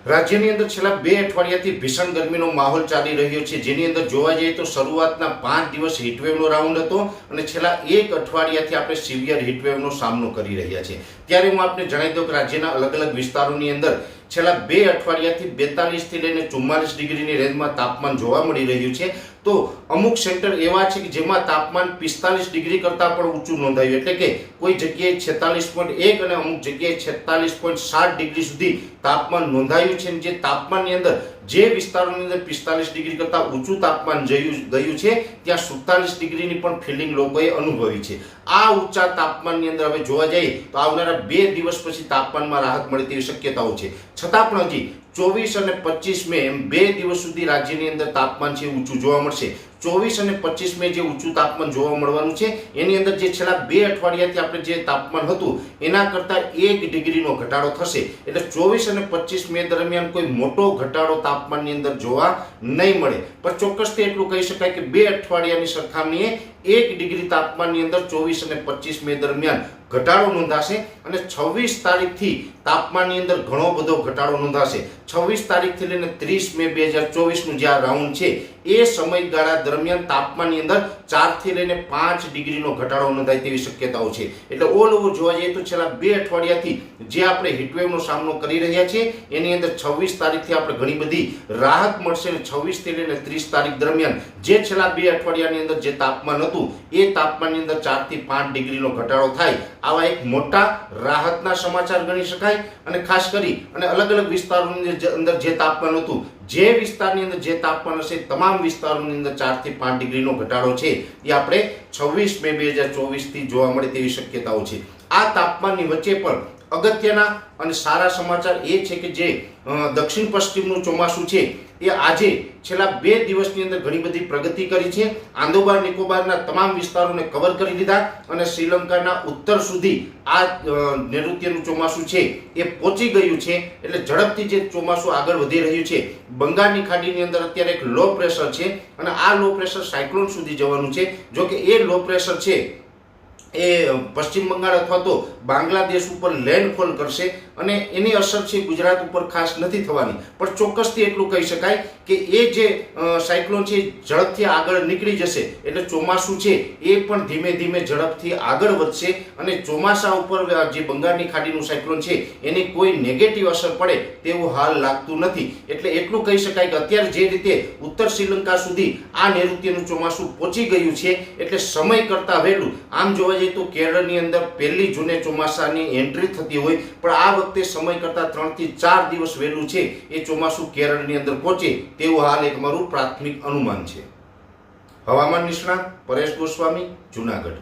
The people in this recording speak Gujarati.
રાજ્યની અંદર છેલ્લા 2 અઠવાડિયાથી ભીષણ ગરમીનો માહોલ ચાલી રહ્યો છે, જેની અંદર જોવા જઈએ તો શરૂઆતના 5 દિવસ હીટવેવનો રાઉન્ડ હતો અને છેલ્લા 1 અઠવાડિયાથી આપણે સિવિયર હીટવેવનો સામનો કરી રહ્યા છીએ। ત્યારે હું આપને જણાવી દઉં કે રાજ્યના અલગ અલગ વિસ્તારોની અંદર છેલ્લા 2 અઠવાડિયાથી 42 થી લઈને 44 ડિગ્રીની રેન્જમાં તાપમાન જોવા મળી રહ્યું છે। તો અમુક સેન્ટર એવા છે કે જેમાં તાપમાન 45 ડિગ્રી કરતાં પણ ઊંચું નોંધાયું, એટલે કે કોઈ જગ્યાએ 46.1 અને અમુક જગ્યાએ 46.7 ડિગ્રી સુધી તાપમાન નોંધાયું છે। જે તાપમાનની અંદર જે વિસ્તારોની અંદર 45 ડિગ્રી કરતાં ઊંચું તાપમાન ગયું છે ત્યાં 47 ડિગ્રીની પણ ફિલિંગ લોકોએ અનુભવી છે। આ ઊંચા તાપમાનની અંદર હવે જોવા જઈએ તો આવનારા 2 દિવસ પછી તાપમાનમાં રાહત મળે તેવી શક્યતાઓ છે, છતાં પણ હજી 24 અને 25 મે એમ 2 દિવસ સુધી રાજ્યની અંદર તાપમાન છે ઊંચું જોવા મળશે। 24 અને 25 મે જે ઊંચું તાપમાન જોવા મળવાનું છે એની અંદર જે છેલ્લા 2 અઠવાડિયાથી આપણે જે તાપમાન હતું એના કરતાં 1 ડિગ્રીનો ઘટાડો થશે, એટલે 24 અને 25 મે દરમિયાન કોઈ મોટો ઘટાડો તાપમાનની અંદર જોવા નહીં મળે। પણ ચોક્કસથી એટલું કહી શકાય કે 2 અઠવાડિયાની સરખામણીએ 1 ડિગ્રી તાપમાનની અંદર 24 અને 25 મે દરમિયાન ઘટાડો નોંધાશે અને 26 તારીખથી તાપમાનની અંદર ઘણો બધો ઘટાડો નોંધાશે। 26 તારીખથી લઈને 30 મે 2024નું જે આ રાઉન્ડ છે એ સમયગાળા દરમિયાન તાપમાનની અંદર 4 થી લઈને 5 ડિગ્રીનો ઘટાડો નોંધાય તેવી શક્યતાઓ છે। એટલે ઓલ ઓવર જોવા જઈએ તો છેલ્લા 2 અઠવાડિયાથી જે આપણે હીટવેવનો સામનો કરી રહ્યા છીએ એની અંદર 26 તારીખથી આપણે ઘણી બધી રાહત મળશે અને 26 થી લઈને 30 તારીખ દરમિયાન જે છેલ્લા 2 અઠવાડિયાની અંદર જે તાપમાન હતું એ તાપમાનની અંદર 4 થી 5 ડિગ્રીનો ઘટાડો થાય, આવા એક મોટા રાહતના સમાચાર ગણી શકાય। અને ખાસ કરી અને અલગ અલગ વિસ્તારોની અંદર જે તાપમાન હતું, જે વિસ્તારની અંદર જે તાપમાન હશે તમામ વિસ્તારોની અંદર 4 થી 5 ડિગ્રીનો ઘટાડો છે એ આપણે 26 મે 2024 થી જોવા મળે તેવી શક્યતાઓ છે। આ તાપમાનની વચ્ચે પણ અગત્યના અને સારા સમાચાર એ છે કે જે દક્ષિણ પશ્ચિમનું ચોમાસું છે એ આજે છેલ્લા 2 દિવસની અંદર ઘણી બધી પ્રગતિ કરી છે। આંદોબાર નિકોબારના તમામ વિસ્તારોને કવર કરી લીધા અને શ્રીલંકાના ઉત્તર સુધી આ નૈઋત્યનું ચોમાસું છે એ પહોંચી ગયું છે। એટલે ઝડપથી જે ચોમાસું આગળ વધી રહ્યું છે। બંગાળની ખાડીની અંદર અત્યારે એક લો પ્રેશર છે અને આ લો પ્રેશર સાયક્લોન સુધી જવાનું છે। જો કે એ લો પ્રેશર છે એ પશ્ચિમ બંગાળ અથવા તો બાંગ્લાદેશ ઉપર લેન્ડફોલ કરશે અને એની અસર છે ગુજરાત ઉપર ખાસ નથી થવાની, પણ ચોક્કસથી એટલું કહી શકાય કે એ જે સાયક્લોન છે ઝડપથી આગળ નીકળી જશે, એટલે ચોમાસું છે એ પણ ધીમે ધીમે ઝડપથી આગળ વધશે અને ચોમાસા ઉપર જે બંગાળની ખાડીનું સાયક્લોન છે એની કોઈ નેગેટિવ અસર પડે તેવું હાલ લાગતું નથી। એટલે એટલું કહી શકાય કે અત્યારે જે રીતે ઉત્તર શ્રીલંકા સુધી આ નૈઋત્યનું ચોમાસું પહોંચી ગયું છે એટલે સમય કરતાં વહેલું આમ જોવા જઈએ તો કેરળની અંદર 1 જૂને ચોમાસાની એન્ટ્રી થતી હોય, પણ આ વખતે સમય કરતાં 3 થી 4 દિવસ વહેલું છે એ ચોમાસું કેરળની અંદર પહોંચે તેવું હાલ એક મારું પ્રાથમિક અનુમાન છે। હવામાન નિષ્ણાત પરેશ ગોસ્વામી, જૂનાગઢ।